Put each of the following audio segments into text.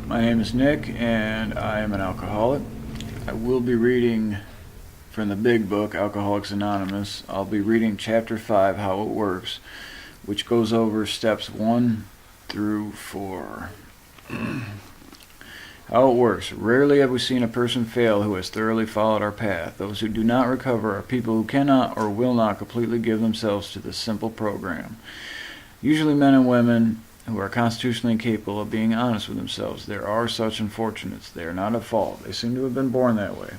My name is Nick, and I am an alcoholic. I will be reading from the big book, Alcoholics Anonymous. I'll be reading Chapter 5, How It Works, which goes over steps 1 through 4. How it works. Rarely have we seen a person fail who has thoroughly followed our path. Those who do not recover are people who cannot or will not completely give themselves to this simple program. Usually men and women who are constitutionally incapable of being honest with themselves. There are such unfortunates. They are not at fault. They seem to have been born that way.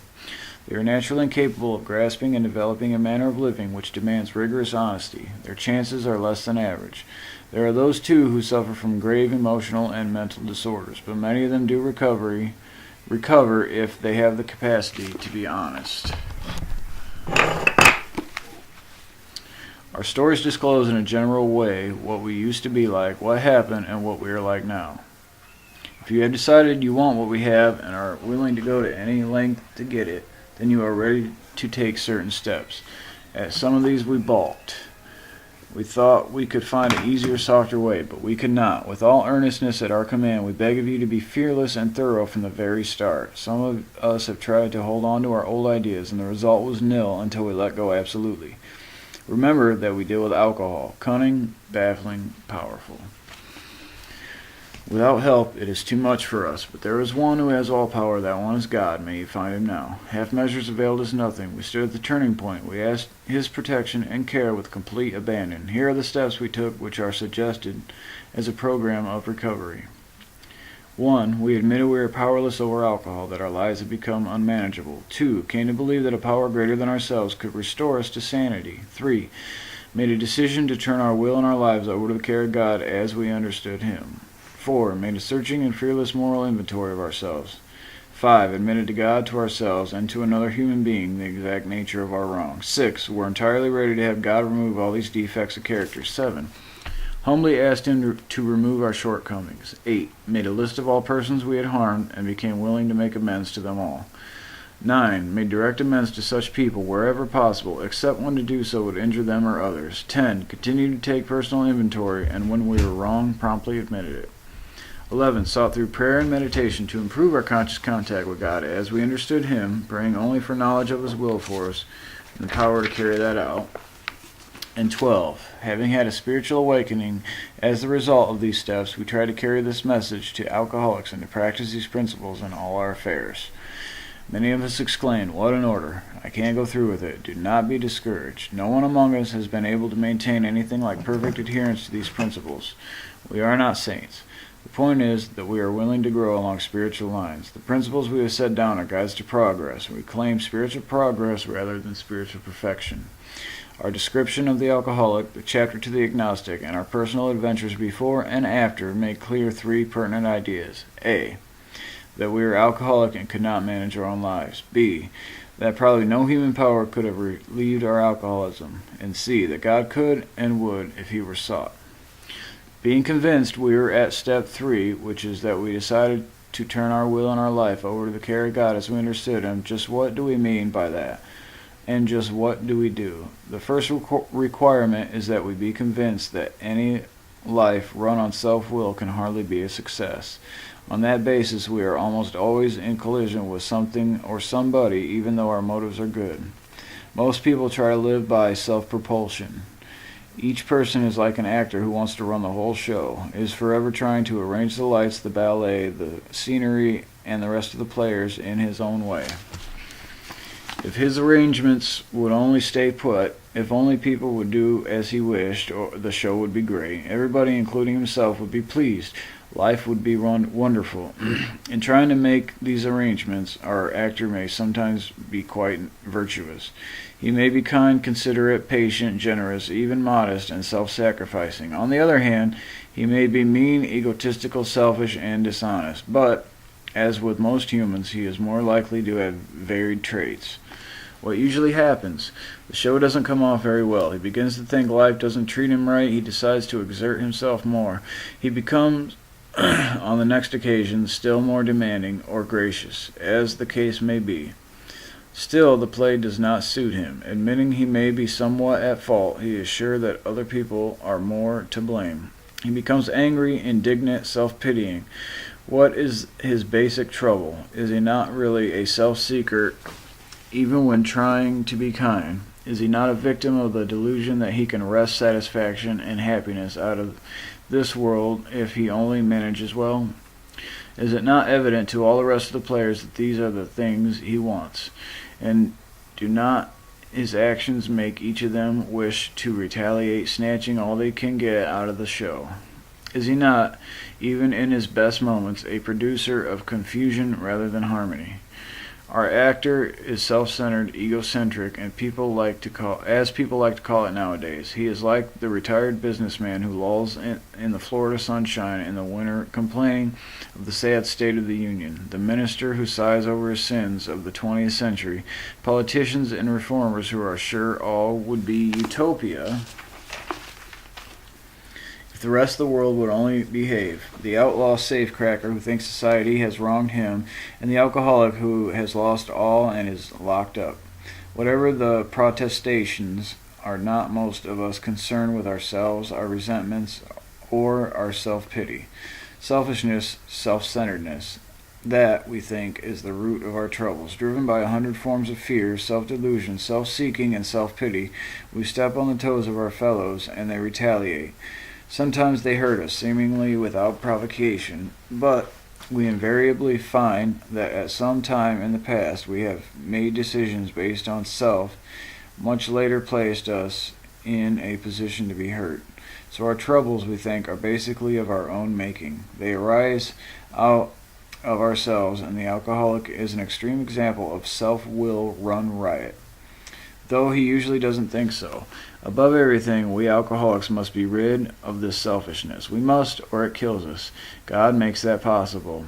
They are naturally incapable of grasping and developing a manner of living which demands rigorous honesty. Their chances are less than average. There are those, too, who suffer from grave emotional and mental disorders, but many of them do recover if they have the capacity to be honest. Our stories disclose in a general way what we used to be like, what happened, and what we are like now. If you have decided you want what we have and are willing to go to any length to get it, then you are ready to take certain steps. At some of these we balked. We thought we could find an easier, softer way, but we could not. With all earnestness at our command, we beg of you to be fearless and thorough from the very start. Some of us have tried to hold on to our old ideas, and the result was nil until we let go absolutely. Remember that we deal with alcohol, cunning, baffling, powerful. Without help, it is too much for us, but there is one who has all power. That one is God. May you find him now. Half measures availed us nothing. We stood at the turning point. We asked his protection and care with complete abandon. Here are the steps we took, which are suggested as a program of recovery. 1. We admitted we were powerless over alcohol, that our lives had become unmanageable. 2. Came to believe that a power greater than ourselves could restore us to sanity. 3. Made a decision to turn our will and our lives over to the care of God as we understood him. 4. Made a searching and fearless moral inventory of ourselves. 5. Admitted to God, to ourselves, and to another human being the exact nature of our wrongs. 6. Were entirely ready to have God remove all these defects of character. 7. Humbly asked him to remove our shortcomings. 8. Made a list of all persons we had harmed and became willing to make amends to them all. 9. Made direct amends to such people wherever possible, except when to do so would injure them or others. 10. Continued to take personal inventory, and when we were wrong, promptly admitted it. 11. Sought through prayer and meditation to improve our conscious contact with God as we understood him, praying only for knowledge of his will for us and the power to carry that out. And 12. Having had a spiritual awakening as the result of these steps, we try to carry this message to alcoholics and to practice these principles in all our affairs. Many of us exclaimed, "What an order! I can't go through with it." Do not be discouraged. No one among us has been able to maintain anything like perfect adherence to these principles. We are not saints. The point is that we are willing to grow along spiritual lines. The principles we have set down are guides to progress. We claim spiritual progress rather than spiritual perfection. Our description of the alcoholic, the chapter to the agnostic, and our personal adventures before and after make clear 3 pertinent ideas. A. That we are alcoholic and could not manage our own lives. B. That probably no human power could have relieved our alcoholism. And C. That God could and would if he were sought. Being convinced, we are at step 3, which is that we decided to turn our will and our life over to the care of God as we understood him. Just what do we mean by that? And just what do we do? The first requirement is that we be convinced that any life run on self-will can hardly be a success. On that basis, we are almost always in collision with something or somebody, even though our motives are good. Most people try to live by self-propulsion. Each person is like an actor who wants to run the whole show, is forever trying to arrange the lights, the ballet, the scenery, and the rest of the players in his own way. If his arrangements would only stay put, if only people would do as he wished, the show would be great. Everybody, including himself, would be pleased. Life would be wonderful. In trying to make these arrangements, our actor may sometimes be quite virtuous. He may be kind, considerate, patient, generous, even modest and self-sacrificing. On the other hand, he may be mean, egotistical, selfish, and dishonest. But, as with most humans, he is more likely to have varied traits. What usually happens? The show doesn't come off very well. He begins to think life doesn't treat him right. He decides to exert himself more. He becomes, on the next occasion, still more demanding or gracious, as the case may be. Still, the play does not suit him. Admitting he may be somewhat at fault, he is sure that other people are more to blame. He becomes angry, indignant, self-pitying. What is his basic trouble? Is he not really a self-seeker even when trying to be kind? Is he not a victim of the delusion that he can wrest satisfaction and happiness out of this world if he only manages well? Is it not evident to all the rest of the players that these are the things he wants? And do not his actions make each of them wish to retaliate, snatching all they can get out of the show? Is he not, even in his best moments, a producer of confusion rather than harmony? Our actor is self-centered, egocentric, and people like to call it nowadays. He is like the retired businessman who lolls in the Florida sunshine in the winter, complaining of the sad state of the union. The minister who sighs over his sins of the 20th century. Politicians and reformers who are sure all would be utopia if the rest of the world would only behave. The outlaw safecracker who thinks society has wronged him, and the alcoholic who has lost all and is locked up. Whatever the protestations, are not most of us concerned with ourselves, our resentments, or our self-pity. Selfishness, self-centeredness, that, we think, is the root of our troubles. Driven by 100 forms of fear, self-delusion, self-seeking, and self-pity, we step on the toes of our fellows, and they retaliate. Sometimes they hurt us, seemingly without provocation, but we invariably find that at some time in the past we have made decisions based on self, much later placed us in a position to be hurt. So our troubles, we think, are basically of our own making. They arise out of ourselves, and the alcoholic is an extreme example of self-will run riot, though he usually doesn't think so. Above everything, we alcoholics must be rid of this selfishness. We must, or it kills us. God makes that possible,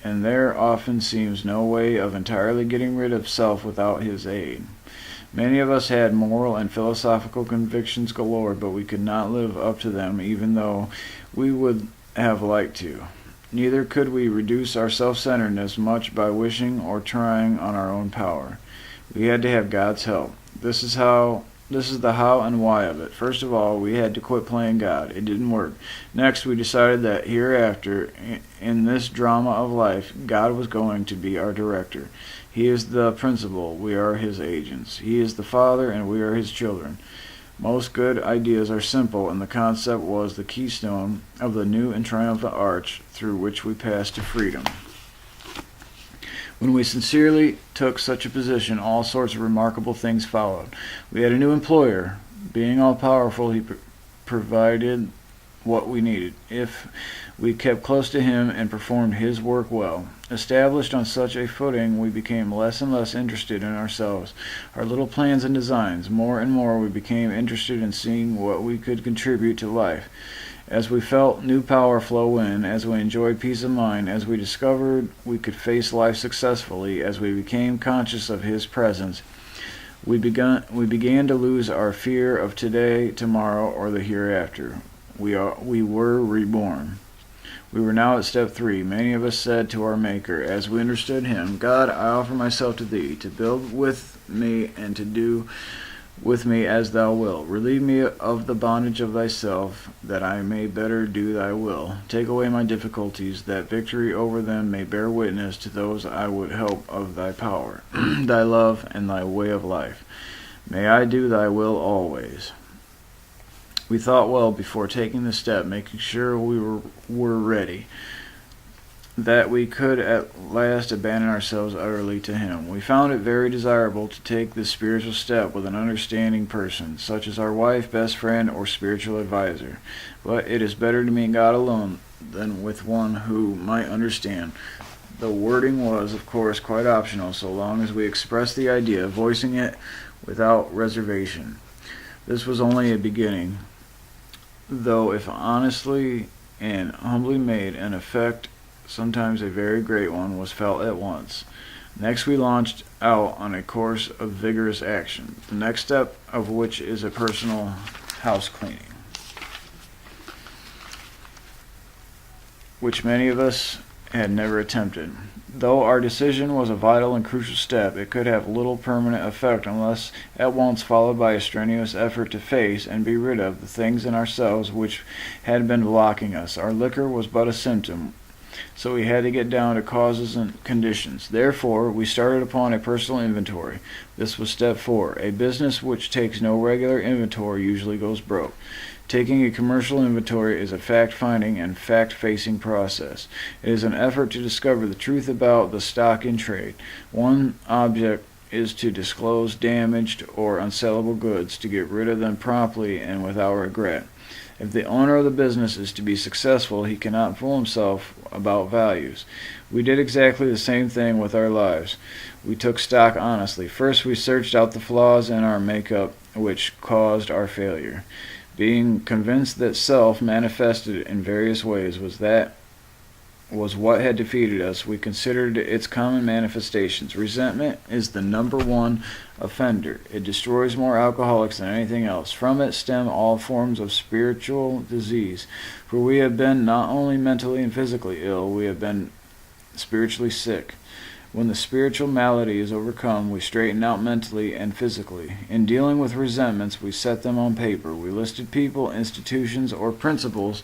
and there often seems no way of entirely getting rid of self without his aid. Many of us had moral and philosophical convictions galore, but we could not live up to them even though we would have liked to. Neither could we reduce our self-centeredness much by wishing or trying on our own power. We had to have God's help. This is the how and why of it. First of all, we had to quit playing God. It didn't work. Next, we decided that hereafter, in this drama of life, God was going to be our director. He is the principal. We are his agents. He is the father, and we are his children. Most good ideas are simple, and the concept was the keystone of the new and triumphant arch through which we pass to freedom. When we sincerely took such a position, all sorts of remarkable things followed. We had a new employer. Being all-powerful, he provided what we needed, if we kept close to him and performed his work well. Established on such a footing, we became less and less interested in ourselves, our little plans and designs. More and more we became interested in seeing what we could contribute to life. As we felt new power flow in, as we enjoyed peace of mind, as we discovered we could face life successfully, as we became conscious of his presence, we began to lose our fear of today, tomorrow, or the hereafter. We were reborn. We were now at step 3. Many of us said to our Maker, as we understood him, God, I offer myself to thee, to build with me and to do with me as thou wilt. Relieve me of the bondage of thyself, that I may better do thy will. Take away my difficulties, that victory over them may bear witness to those I would help of thy power, thy love, and thy way of life. May I do thy will always. We thought well before taking the step, making sure we were ready, that we could at last abandon ourselves utterly to him. We found it very desirable to take this spiritual step with an understanding person, such as our wife, best friend, or spiritual advisor. But it is better to meet God alone than with one who might understand. The wording was, of course, quite optional, so long as we expressed the idea, voicing it without reservation. This was only a beginning, though if honestly and humbly made, an effect, sometimes a very great one, was felt at once. Next we launched out on a course of vigorous action, the next step of which is a personal house cleaning, which many of us had never attempted. Though our decision was a vital and crucial step, it could have little permanent effect unless at once followed by a strenuous effort to face and be rid of the things in ourselves which had been blocking us. Our liquor was but a symptom, so we had to get down to causes and conditions. Therefore, we started upon a personal inventory. This was step 4. A business which takes no regular inventory usually goes broke. Taking a commercial inventory is a fact-finding and fact-facing process. It is an effort to discover the truth about the stock in trade. One object is to disclose damaged or unsellable goods, to get rid of them promptly and without regret. If the owner of the business is to be successful, he cannot fool himself about values. We did exactly the same thing with our lives. We took stock honestly. First, we searched out the flaws in our makeup which caused our failure. Being convinced that self, manifested in various ways, was what had defeated us, we considered its common manifestations. Resentment is the number one offender. It destroys more alcoholics than anything else. From it stem all forms of spiritual disease. For we have been not only mentally and physically ill, we have been spiritually sick. When the spiritual malady is overcome, we straighten out mentally and physically. In dealing with resentments, we set them on paper. We listed people, institutions, or principles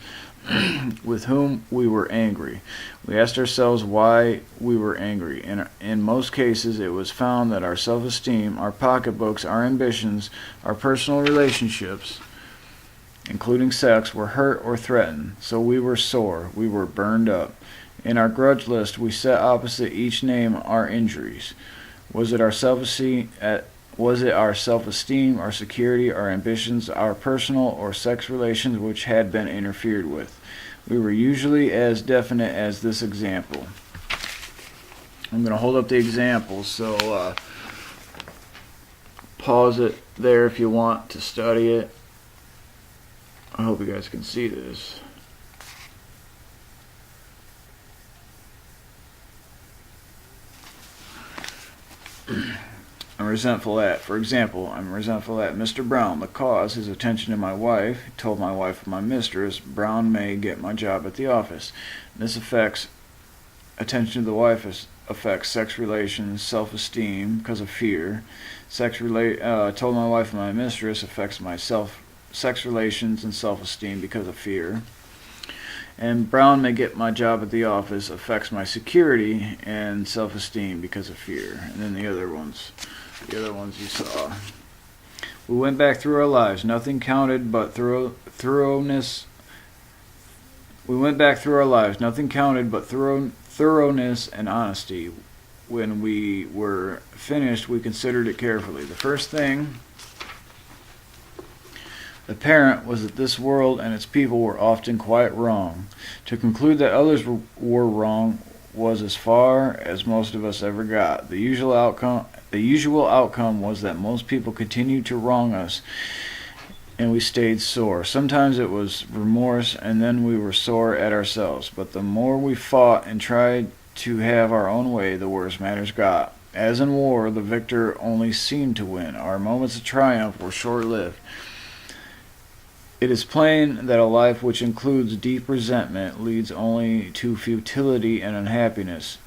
with whom we were angry. We asked ourselves why we were angry. In most cases, it was found that our self-esteem, our pocketbooks, our ambitions, our personal relationships, including sex, were hurt or threatened. So we were sore. We were burned up. In our grudge list, we set opposite each name our injuries. Was it our self-esteem, our security, our ambitions, our personal or sex relations which had been interfered with? We were usually as definite as this example. I'm going to hold up the example, so pause it there if you want to study it. I hope you guys can see this. I'm resentful at, for example, I'm resentful at Mr. Brown. The cause, his attention to my wife. He told my wife of my mistress, Brown may get my job at the office. This affects attention to the wife, affects sex relations, self-esteem because of fear. Told my wife of my mistress affects my sex relations and self-esteem because of fear. And Brown may get my job at the office affects my security and self-esteem because of fear. And then the other ones you saw. We went back through our lives. Nothing counted but thoroughness. We went back through our lives. Nothing counted but thoroughness and honesty. When we were finished, we considered it carefully. The first thing apparent was that this world and its people were often quite wrong. To conclude that others were wrong was as far as most of us ever got. The usual outcome was that most people continued to wrong us, and we stayed sore. Sometimes it was remorse, and then we were sore at ourselves. But the more we fought and tried to have our own way, the worse matters got. As in war, the victor only seemed to win. Our moments of triumph were short-lived. It is plain that a life which includes deep resentment leads only to futility and unhappiness.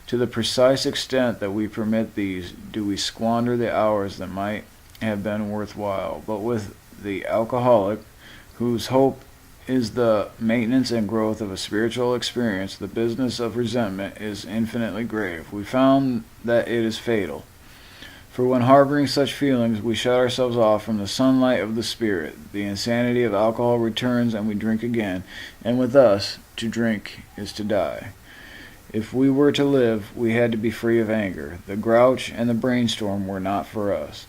To the precise extent that we permit these, do we squander the hours that might have been worthwhile. But with the alcoholic, whose hope is the maintenance and growth of a spiritual experience, the business of resentment is infinitely grave. We found that it is fatal. For when harboring such feelings, we shut ourselves off from the sunlight of the Spirit. The insanity of alcohol returns and we drink again. And with us, to drink is to die. If we were to live, we had to be free of anger. The grouch and the brainstorm were not for us.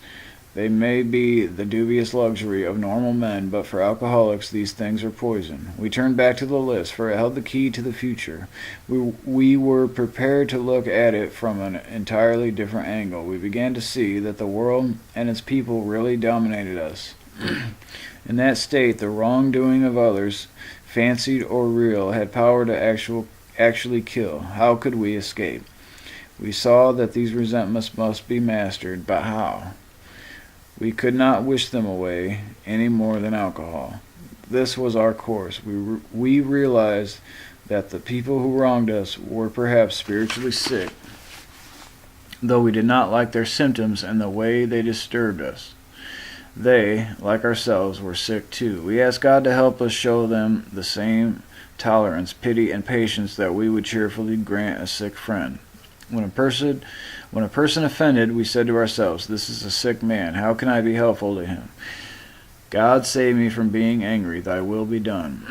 They may be the dubious luxury of normal men, but for alcoholics these things are poison. We turned back to the list, for it held the key to the future. We were prepared to look at it from an entirely different angle. We began to see that the world and its people really dominated us. In that state, the wrongdoing of others, fancied or real, had power to actually kill. How could we escape? We saw that these resentments must be mastered, but how? We could not wish them away any more than alcohol. This was our course. We realized that the people who wronged us were perhaps spiritually sick, though we did not like their symptoms and the way they disturbed us. They, like ourselves, were sick too. We asked God to help us show them the same tolerance, pity, and patience that we would cheerfully grant a sick friend. When a person offended, we said to ourselves, "This is a sick man. How can I be helpful to him? God, save me from being angry. Thy will be done."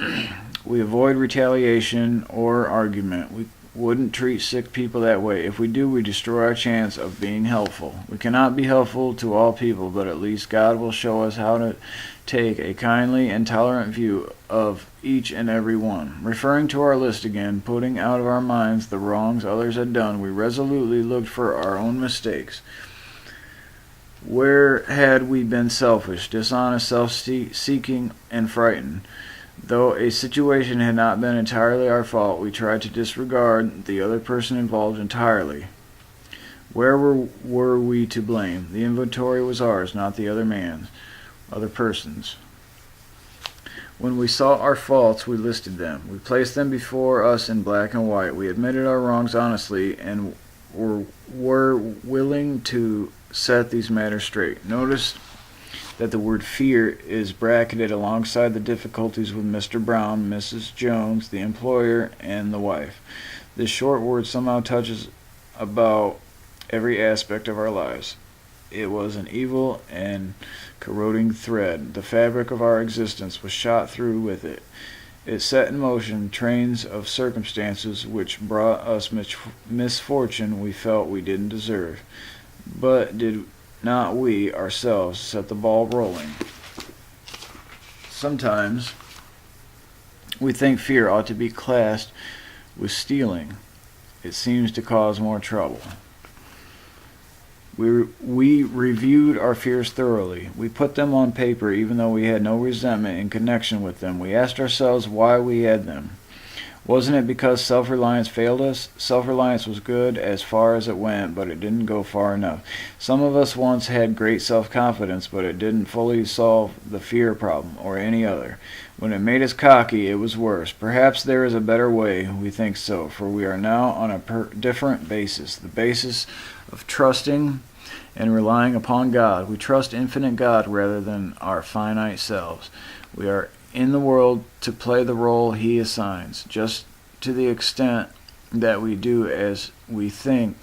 We avoid retaliation or argument. We wouldn't treat sick people that way. If we do, we destroy our chance of being helpful. We cannot be helpful to all people, but at least God will show us how to take a kindly and tolerant view of each and every one. Referring to our list again, putting out of our minds the wrongs others had done, we resolutely looked for our own mistakes. Where had we been selfish, dishonest, self-seeking, and frightened? Though a situation had not been entirely our fault, we tried to disregard the other person involved entirely. Where were we to blame? The inventory was ours, not the other person's. When we saw our faults, we listed them. We placed them before us in black and white. We admitted our wrongs honestly and were willing to set these matters straight. Notice that the word fear is bracketed alongside the difficulties with Mr. Brown, Mrs. Jones, the employer, and the wife. This short word somehow touches about every aspect of our lives. It was an evil and corroding thread. The fabric of our existence was shot through with it. It set in motion trains of circumstances which brought us misfortune we felt we didn't deserve. But did not we ourselves set the ball rolling? Sometimes we think fear ought to be classed with stealing. It seems to cause more trouble. We reviewed our fears thoroughly. We put them on paper even though we had no resentment in connection with them. We asked ourselves why we had them. Wasn't it because self-reliance failed us? Self-reliance was good as far as it went, but it didn't go far enough. Some of us once had great self-confidence, but it didn't fully solve the fear problem, or any other. When it made us cocky, it was worse. Perhaps there is a better way. We think so, for we are now on a different basis, the basis of trusting and relying upon God. We trust infinite God rather than our finite selves. We are in the world to play the role He assigns, just to the extent that we do as we think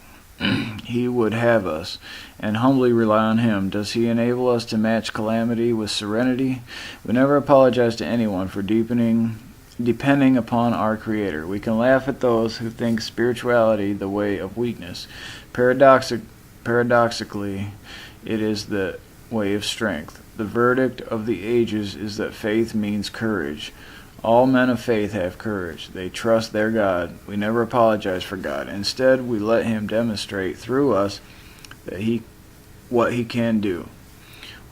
He would have us, and humbly rely on Him. Does He enable us to match calamity with serenity? We never apologize to anyone for depending upon our Creator. We can laugh at those who think spirituality the way of weakness. Paradoxically, it is the way of strength. The verdict of the ages is that faith means courage. All men of faith have courage. They trust their God. We never apologize for God. Instead, we let Him demonstrate through us that what He can do.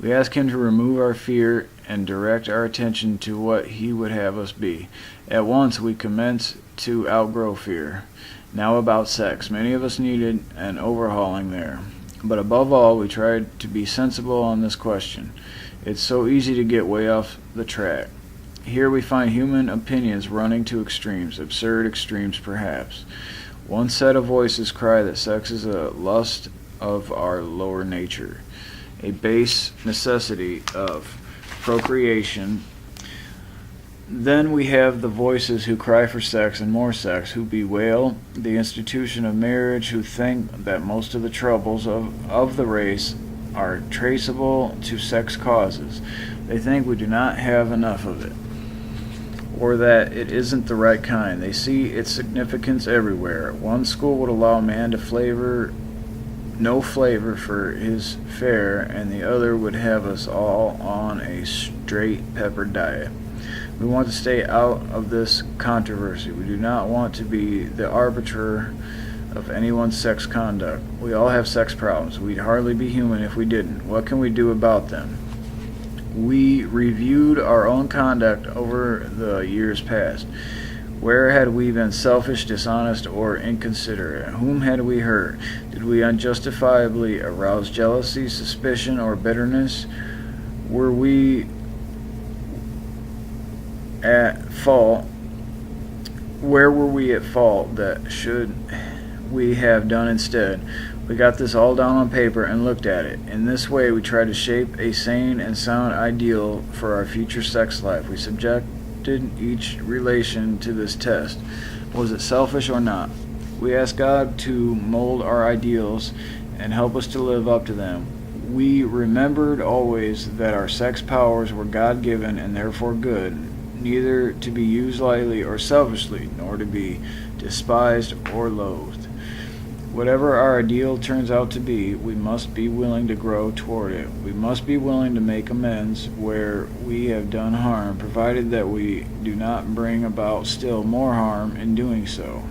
We ask Him to remove our fear and direct our attention to what He would have us be. At once, we commence to outgrow fear. Now about sex. Many of us needed an overhauling there. But above all, we tried to be sensible on this question. It's so easy to get way off the track. Here we find human opinions running to extremes, absurd extremes perhaps. One set of voices cry that sex is a lust of our lower nature, a base necessity of procreation. Then we have the voices who cry for sex and more sex, who bewail the institution of marriage, who think that most of the troubles of the race are traceable to sex causes. They think we do not have enough of it, or that it isn't the right kind. They see its significance everywhere. One school would allow a man to no flavor for his fare, and the other would have us all on a straight pepper diet. We want to stay out of this controversy. We do not want to be the arbiter of anyone's sex conduct. We all have sex problems. We'd hardly be human if we didn't. What can we do about them? We reviewed our own conduct over the years past. Where had we been selfish, dishonest, or inconsiderate? Whom had we hurt? Did we unjustifiably arouse jealousy, suspicion, or bitterness? Were we at fault Where were we at fault that should we have done instead? We got this all down on paper and looked at it. In this way, we try to shape a sane and sound ideal for our future sex life. We subjected each relation to this test. Was it selfish or not? We asked God to mold our ideals and help us to live up to them. We remembered always that our sex powers were God-given and therefore good, neither to be used lightly or selfishly, nor to be despised or loathed. Whatever our ideal turns out to be, we must be willing to grow toward it. We must be willing to make amends where we have done harm, provided that we do not bring about still more harm in doing so.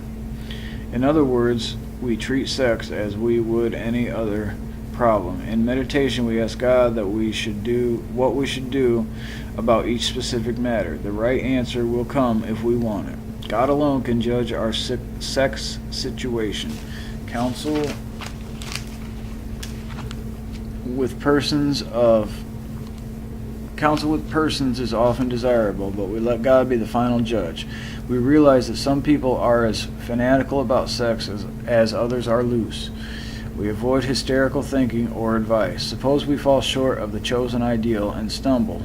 In other words, we treat sex as we would any other problem. In meditation, we ask God that we should do what we should do about each specific matter. The right answer will come if we want it. God alone can judge our sex situation. Counsel with persons is often desirable, but we let God be the final judge. We realize that some people are as fanatical about sex as others are loose. We avoid hysterical thinking or advice. Suppose we fall short of the chosen ideal and stumble.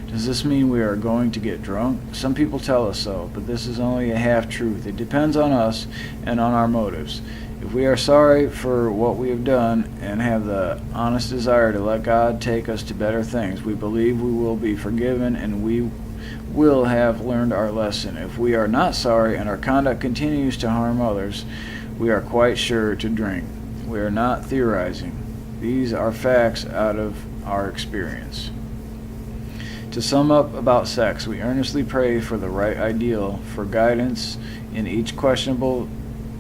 Does this mean we are going to get drunk? Some people tell us so, but this is only a half-truth. It depends on us and on our motives. If we are sorry for what we have done and have the honest desire to let God take us to better things, we believe we will be forgiven and we will have learned our lesson. If we are not sorry and our conduct continues to harm others, we are quite sure to drink. We are not theorizing. These are facts out of our experience. To sum up about sex, we earnestly pray for the right ideal, for guidance in each questionable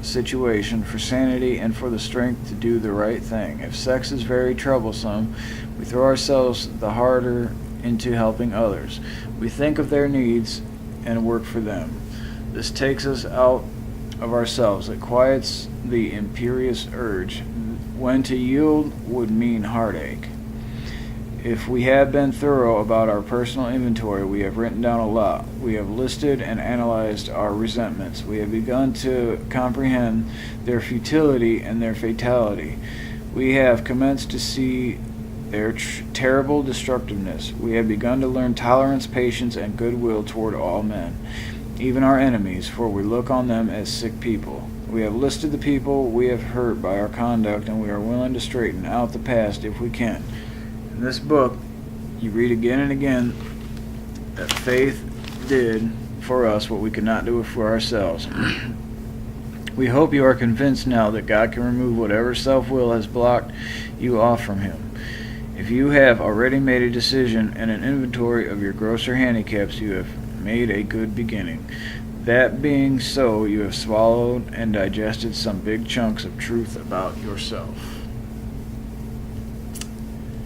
situation, for sanity, and for the strength to do the right thing. If sex is very troublesome, we throw ourselves the harder into helping others. We think of their needs and work for them. This takes us out of ourselves. It quiets the imperious urge. When to yield would mean heartache. If we have been thorough about our personal inventory, we have written down a lot. We have listed and analyzed our resentments. We have begun to comprehend their futility and their fatality. We have commenced to see their terrible destructiveness. We have begun to learn tolerance, patience, and goodwill toward all men, even our enemies, for we look on them as sick people. We have listed the people we have hurt by our conduct, and we are willing to straighten out the past if we can. In this book, you read again and again that faith did for us what we could not do for ourselves. We hope you are convinced now that God can remove whatever self-will has blocked you off from Him. If you have already made a decision and an inventory of your grosser handicaps, you have made a good beginning. That being so, you have swallowed and digested some big chunks of truth about yourself.